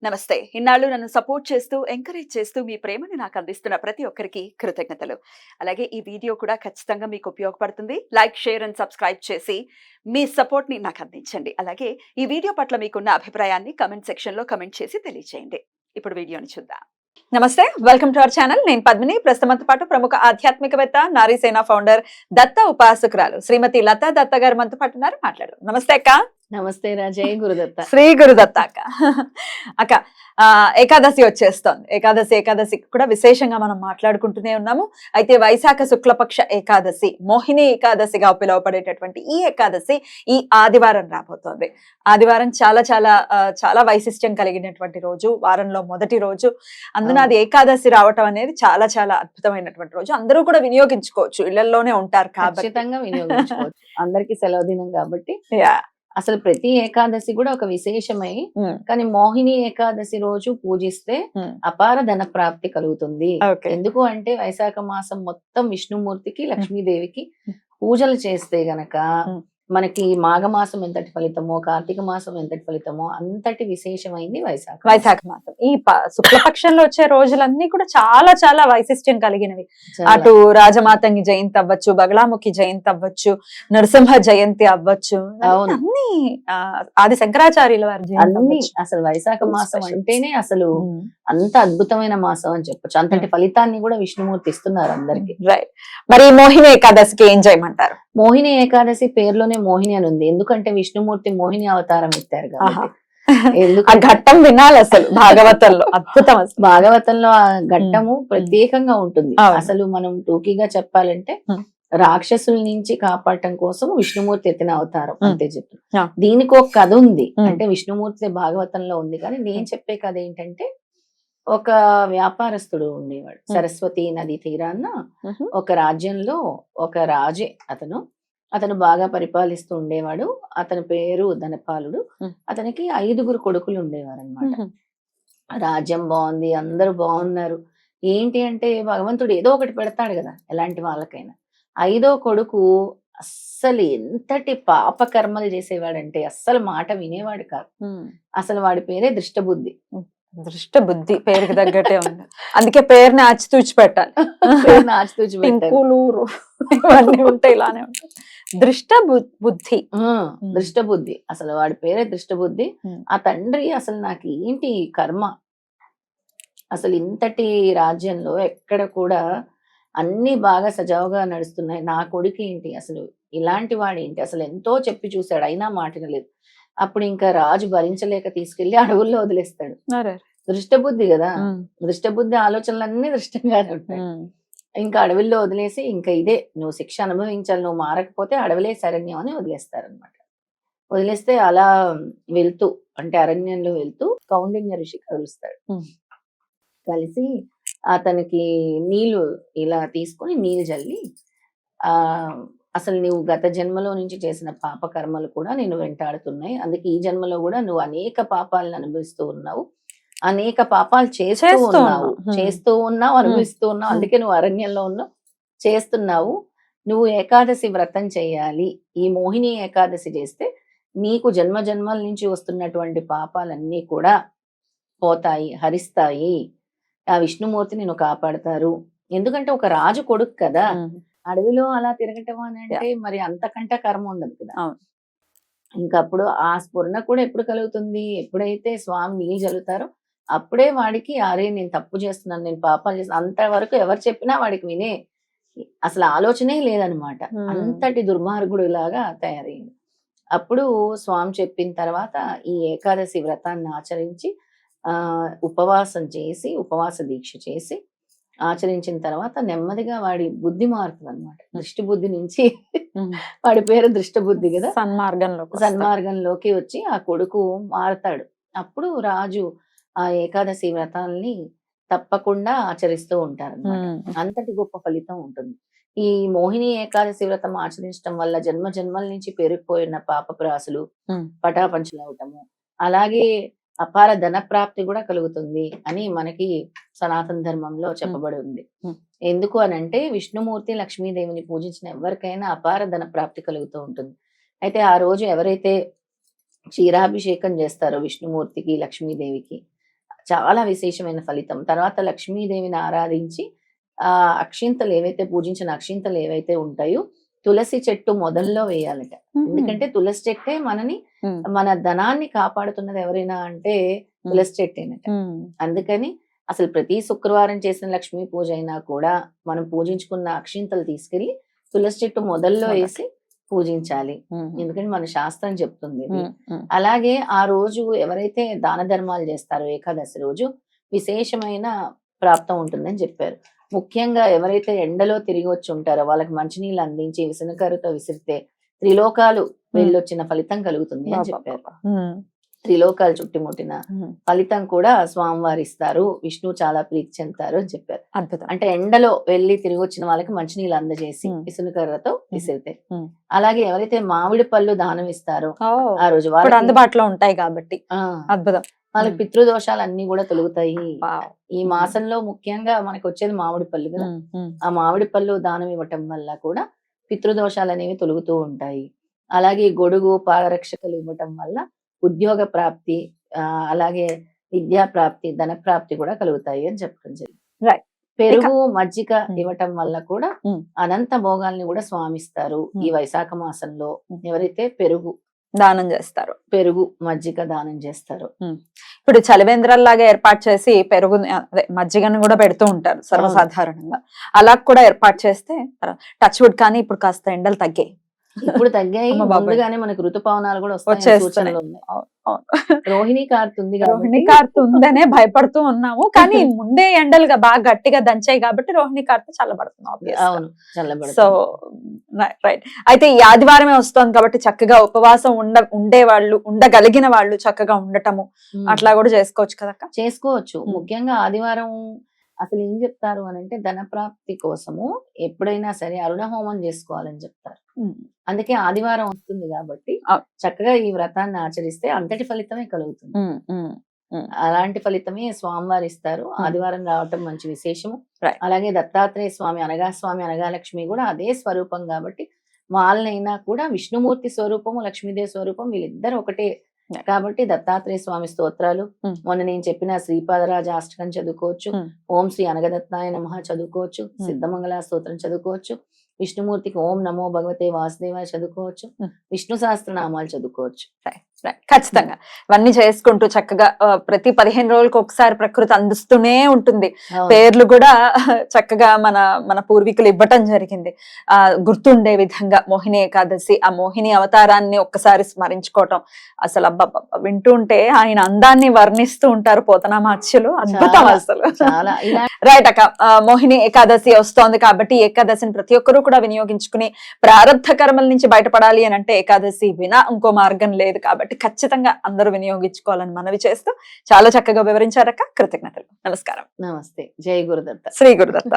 నమస్తే. ఇన్నాళ్ళు నన్ను సపోర్ట్ చేస్తూ, ఎంకరేజ్ చేస్తూ మీ ప్రేమని నాకు అందిస్తున్న ప్రతి ఒక్కరికి కృతజ్ఞతలు. అలాగే ఈ వీడియో కూడా ఖచ్చితంగా మీకు ఉపయోగపడుతుంది. లైక్, షేర్ అండ్ సబ్స్క్రైబ్ చేసి మీ సపోర్ట్‌ని నాకు అందించండి. అలాగే ఈ వీడియో పట్ల మీకున్న అభిప్రాయాన్ని కామెంట్ సెక్షన్‌లో కామెంట్ చేసి తెలియజేయండి. ఇప్పుడు వీడియోని చూద్దాం. నమస్తే. Welcome to our channel. నేను పద్మిని. ప్రస్తుతంతో పాటు ప్రముఖ ఆధ్యాత్మికవేత్త, నారీసేన ఫౌండర్, దత్త ఉపాసకురాలు శ్రీమతి లతా దత్త గారు మనతో పాటు ఉన్నారు. మాట్లాడదాం. నమస్తే అక్క. నమస్తే రాజయ్ గురుదత్త. శ్రీ గురుదత్త అక్క. అక్క ఏకాదశి వచ్చేస్తోంది. ఏకాదశి కూడా విశేషంగా మనం మాట్లాడుకుంటూనే ఉన్నాము. అయితే వైశాఖ శుక్లపక్ష ఏకాదశి, మోహిని ఏకాదశిగా పిలువబడేటటువంటి ఈ ఏకాదశి ఈ ఆదివారం రాబోతోంది. ఆదివారం చాలా చాలా చాలా వైశిష్ట్యం కలిగినటువంటి రోజు, వారంలో మొదటి రోజు. అందున అది ఏకాదశి రావటం అనేది చాలా చాలా అద్భుతమైనటువంటి రోజు. అందరూ కూడా వినియోగించుకోవచ్చు, ఇళ్లలోనే ఉంటారు కాబట్టి ఖచ్చితంగా వినియోగించుకోవచ్చు. అందరికి సెలవు దినం కాబట్టి అసలు ప్రతి ఏకాదశి కూడా ఒక విశేషమై, కానీ మోహిని ఏకాదశి రోజు పూజిస్తే అపార ధన ప్రాప్తి కలుగుతుంది. ఎందుకు అంటే వైశాఖ మాసం మొత్తం విష్ణుమూర్తికి, లక్ష్మీదేవికి పూజలు చేస్తే గనక మనకి మాఘమాసం ఎంతటి ఫలితమో, కార్తీక మాసం ఎంతటి ఫలితమో అంతటి విశేషమైంది వైశాఖ మాసం. ఈ శుక్లపక్షంలో వచ్చే రోజులన్నీ కూడా చాలా చాలా వైశిష్ట్యం కలిగినవి. అటు రాజమాతంగి జయంతి అవ్వచ్చు, బగలాముఖి జయంతి అవ్వచ్చు, నరసింహ జయంతి అవ్వచ్చు, అన్ని ఆది శంకరాచార్యుల వారి అన్ని. అసలు వైశాఖ మాసం అంటేనే అసలు అంత అద్భుతమైన మాసం అని చెప్పొచ్చు. అంతటి ఫలితాన్ని కూడా విష్ణుమూర్తి ఇస్తున్నారు అందరికి. మరి మోహిని ఏకాదశికి ఏం చేయమంటారు? మోహిని ఏకాదశి పేరులోనే మోహిని అని ఉంది. ఎందుకంటే విష్ణుమూర్తి మోహిని అవతారం ఎత్తారు కాబట్టి. ఆ ఘట్టం వినాలి అసలు భాగవతంలో. అద్భుతం. భాగవతంలో ఆ ఘట్టము ప్రత్యేకంగా ఉంటుంది. అసలు మనం టూకీగా చెప్పాలంటే రాక్షసుల నుంచి కాపాడటం కోసం విష్ణుమూర్తి ఎత్తిన అవతారం అంతే చెప్పు. దీనికి ఒక కథ ఉంది, అంటే విష్ణుమూర్తి భాగవతంలో ఉంది. కానీ నేను చెప్పే కథ ఏంటంటే, ఒక వ్యాపారస్తుడు ఉండేవాడు సరస్వతి నది తీరాన ఒక రాజ్యంలో. ఒక రాజే అతను బాగా పరిపాలిస్తూ ఉండేవాడు. అతని పేరు ధనపాలుడు. అతనికి 5 కొడుకులు ఉండేవారు అనమాట. రాజ్యం బాగుంది, అందరూ బాగున్నారు. ఏంటి అంటే భగవంతుడు ఏదో ఒకటి పెడతాడు కదా ఎలాంటి వాళ్ళకైనా. 5వ కొడుకు అస్సలు ఎంతటి పాప కర్మలు చేసేవాడంటే అస్సలు మాట వినేవాడు కాదు. అసలు వాడి పేరే దృష్టబుద్ధి. దృష్టబుద్ధి పేరుకి తగ్గట్టే ఉంది. అందుకే పేరుని ఆచితూచి పెట్టాలి. ఇవన్నీ ఉంటాయి, ఇలానే ఉంటాయి. దృష్టబుద్ధి అసలు వాడి పేరే దృష్టబుద్ధి. ఆ తండ్రి అసలు నాకు ఏంటి కర్మ, అసలు ఇంతటి రాజ్యంలో ఎక్కడ కూడా అన్ని బాగా సజావుగా నడుస్తున్నాయి, నా కొడుకు ఏంటి అసలు ఇలాంటి వాడేంటి, అసలు ఎంతో చెప్పి చూశాడు అయినా మాటినలేదు. అప్పుడు ఇంకా రాజు భరించలేక తీసుకెళ్లి అడవుల్లో వదిలేస్తాడు. దృష్టబుద్ధి కదా, దృష్టబుద్ధి ఆలోచనలన్నీ దృష్టంగానే ఉంటాయి. ఇంకా అడవుల్లో వదిలేసి ఇంకా ఇదే నువ్వు శిక్ష అనుభవించాలి, నువ్వు మారకపోతే అడవులే శరణ్యం అని వదిలేస్తారనమాట. వదిలేస్తే అలా వెళ్తూ, అంటే అరణ్యంలో వెళ్తూ కౌండిన్య ఋషి కలుస్తాడు. కలిసి అతనికి నీళ్లు ఇలా తీసుకొని నీళ్ళు జల్లి, అసలు నువ్వు గత జన్మలో నుంచి చేసిన పాప కర్మలు కూడా నేను వెంటాడుతున్నాయి, అందుకే ఈ జన్మలో కూడా నువ్వు అనేక పాపాలను అనుభవిస్తూ ఉన్నావు, అనేక పాపాలు చేస్తూ ఉన్నావు, అనుభవిస్తూ ఉన్నావు, అందుకే నువ్వు అరణ్యంలో ఉన్నావు, చేస్తున్నావు. నువ్వు ఏకాదశి వ్రతం చేయాలి. ఈ మోహిని ఏకాదశి చేస్తే నీకు జన్మ జన్మల నుంచి వస్తున్నటువంటి పాపాలన్నీ కూడా పోతాయి, హరిస్తాయి. ఆ విష్ణుమూర్తి నిన్ను కాపాడతారు. ఎందుకంటే ఒక రాజు కొడుకు కదా, అడవిలో అలా తిరగటం అని అంటే మరి అంతకంటే కర్మ ఉండదు కదా. ఇంకా అప్పుడు ఆ స్ఫురణ కూడా ఎప్పుడు కలుగుతుంది, ఎప్పుడైతే స్వామి నీళ్ళు జల్లుతారో అప్పుడే వాడికి అరే నేను తప్పు చేస్తున్నాను, నేను పాపాలు చేస్తున్నాను, అంతవరకు ఎవరు చెప్పినా వాడికి వినే అసలు ఆలోచనే లేదనమాట. అంతటి దుర్మార్గుడు లాగా తయారైంది. అప్పుడు స్వామి చెప్పిన తర్వాత ఈ ఏకాదశి వ్రతాన్ని ఆచరించి ఉపవాసం చేసి, ఉపవాస దీక్ష చేసి ఆచరించిన తర్వాత నెమ్మదిగా వాడి బుద్ధి మారుతుంది అనమాట. దృష్టి బుద్ధి నుంచి వాడి పేరు దృష్టబుద్ధి కదా, సన్మార్గంలోకి వచ్చి ఆ కొడుకు మారతాడు. అప్పుడు రాజు ఆ ఏకాదశి వ్రతాల్ని తప్పకుండా ఆచరిస్తూ ఉంటారు అనమాట. అంతటి గొప్ప ఫలితం ఉంటుంది. ఈ మోహిని ఏకాదశి వ్రతం ఆచరించడం వల్ల జన్మ జన్మల నుంచి పెరిగిపోయిన పాపప్రాసులు పటాపంచలవటము, అలాగే అపార ధన ప్రాప్తి కూడా కలుగుతుంది అని మనకి సనాతన ధర్మంలో చెప్పబడి ఉంది. ఎందుకు అనంటే విష్ణుమూర్తి లక్ష్మీదేవిని పూజించిన ఎవరికైనా అపార ధన ప్రాప్తి కలుగుతూ ఉంటుంది. అయితే ఆ రోజు ఎవరైతే క్షీరాభిషేకం చేస్తారో విష్ణుమూర్తికి, లక్ష్మీదేవికి, చాలా విశేషమైన ఫలితం. తర్వాత లక్ష్మీదేవిని ఆరాధించి అక్షింతలు ఏవైతే పూజించిన అక్షింతలు ఏవైతే ఉంటాయో తులసి చెట్టు మొదల్లో వేయాలట. ఎందుకంటే తులసి చెట్టే మన ధనాన్ని కాపాడుతున్నది ఎవరైనా అంటే తులసి చెట్టేనట. అందుకని అసలు ప్రతి శుక్రవారం చేసిన లక్ష్మీ పూజ అయినా కూడా మనం పూజించుకున్న అక్షింతలు తీసుకెళ్లి తులసి చెట్టు మొదల్లో వేసి పూజించాలి. ఎందుకంటే మన శాస్త్రం చెప్తుంది ఇది. అలాగే ఆ రోజు ఎవరైతే దాన ధర్మాలు చేస్తారో ఏకాదశి రోజు విశేషమైన ప్రాప్తం ఉంటుందని చెప్పారు. ముఖ్యంగా ఎవరైతే ఎండలో తిరిగి వచ్చి ఉంటారో వాళ్ళకి మంచినీళ్ళు అందించి విసనకరుతో విసిరితే త్రిలోకాలు వెళ్ళొచ్చిన ఫలితం కలుగుతుంది అని చెప్పారు. త్రిలోకాలు చుట్టుముట్టిన ఫలితం కూడా స్వామివారు ఇస్తారు, విష్ణు చాలా ప్రీతి చెందుతారు అని చెప్పారు. అద్భుతం. అంటే ఎండలో వెళ్ళి తిరిగి వచ్చిన వాళ్ళకి మంచినీళ్ళు అందజేసి విసునకర్రతో విసిరితే. అలాగే ఎవరైతే మామిడి పళ్ళు దానం ఇస్తారో ఆ రోజు వాళ్ళకి అందుబాటులో ఉంటాయి కాబట్టి అద్భుతం, వాళ్ళకి పితృదోషాలు అన్ని కూడా తొలుగుతాయి. ఈ మాసంలో ముఖ్యంగా మనకు వచ్చేది మామిడి పళ్ళు కదా, ఆ మామిడి పళ్ళు దానం ఇవ్వటం వల్ల కూడా పితృదోషాలు అనేవి తొలుగుతూ ఉంటాయి. అలాగే గొడుగు పాదరక్షకలు ఇవ్వటం వల్ల ఉద్యోగ ప్రాప్తి, అలాగే విద్యా ప్రాప్తి, ధన ప్రాప్తి కూడా కలుగుతాయి అని చెప్పడం జరిగింది. పెరుగు మజ్జిగ ఇవ్వటం వల్ల కూడా అనంత భోగాల్ని కూడా స్వామిస్తారు. ఈ వైశాఖ మాసంలో ఎవరైతే పెరుగు దానం చేస్తారు, పెరుగు మజ్జిగ దానం చేస్తారు. ఇప్పుడు చలివేంద్రాల్లాగా ఏర్పాటు చేసి పెరుగు అదే మజ్జిగను కూడా పెడుతూ ఉంటారు సర్వసాధారణంగా. అలా కూడా ఏర్పాటు చేస్తే టచ్ వుడ్. కానీ ఇప్పుడు కాస్త ఎండలు తగ్గాయి, ఇప్పుడు తగ్గాయి. ముందుగానే మనకు ఋతుపవనాలు కూడా వస్తాయి. రోహిణి కార్తుంది, రోహిణి కార్తుందనే భయపడుతూ ఉన్నాము. కానీ ముందే ఎండలు బాగా గట్టిగా దంచాయి కాబట్టి రోహిణి కార్తె చల్లబడుతుంది. అవును, సో రైట్. అయితే ఈ ఆదివారమే వస్తుంది కాబట్టి చక్కగా ఉపవాసం ఉండేవాళ్ళు, ఉండగలిగిన వాళ్ళు చక్కగా ఉండటము అట్లా కూడా చేసుకోవచ్చు కదా. చేసుకోవచ్చు. ముఖ్యంగా ఆదివారం అసలు ఏం చెప్తారు అని అంటే ధన ప్రాప్తి కోసము ఎప్పుడైనా సరే అరుణ హోమం చేసుకోవాలని చెప్తారు. అందుకే ఆదివారం వస్తుంది కాబట్టి చక్కగా ఈ వ్రతాన్ని ఆచరిస్తే అంతటి ఫలితమే కలుగుతుంది. అలాంటి ఫలితమే స్వామివారు ఇస్తారు. ఆదివారం రావటం మంచి విశేషము. అలాగే దత్తాత్రేయ స్వామి అనగా స్వామి అనగా లక్ష్మి కూడా అదే స్వరూపం కాబట్టి వాళ్ళనైనా కూడా విష్ణుమూర్తి స్వరూపము లక్ష్మీదేవి స్వరూపం వీళ్ళిద్దరు ఒకటే కాబట్టి దత్తాత్రేయ స్వామి స్తోత్రాలు, మొన్న నేను చెప్పిన శ్రీపాదరాజ అష్టకం చదువుకోవచ్చు, ఓం శ్రీ అనగదత్తాయ నమః చదువుకోవచ్చు, సిద్ధమంగళ స్తోత్రం చదువుకోవచ్చు, విష్ణుమూర్తికి ఓం నమో భగవతే వాసుదేవాయ చదువుకోవచ్చు, విష్ణు సహస్రనామాలు చదువుకోవచ్చు. ఖచ్చితంగా ఇవన్నీ చేసుకుంటూ చక్కగా ప్రతి 15 రోజులకు ఒకసారి ప్రకృతి అందిస్తూనే ఉంటుంది. పేర్లు కూడా చక్కగా మన పూర్వీకులు ఇవ్వటం జరిగింది. గుర్తుండే విధంగా మోహిని ఏకాదశి, ఆ మోహిని అవతారాన్ని ఒక్కసారి స్మరించుకోవటం అసలు వింటూ ఉంటే ఆయన అందాన్ని వర్ణిస్తూ ఉంటారు పోతనామాచ్యులు. అద్భుతం అసలు. రైట్ అక్క, మోహిని ఏకాదశి వస్తోంది కాబట్టి ఏకాదశిని ప్రతి ఒక్కరూ కూడా వినియోగించుకుని ప్రారంధ కర్మల నుంచి బయటపడాలి అని అంటే ఏకాదశి వినా ఇంకో మార్గం లేదు కాబట్టి ఖచ్చితంగా అందరూ వినియోగించుకోవాలని మనవి చేస్తూ చాలా చక్కగా వివరించారక్క. కృతజ్ఞతలు. నమస్కారం. నమస్తే. జై గురుదత్త. శ్రీ గురుదత్త.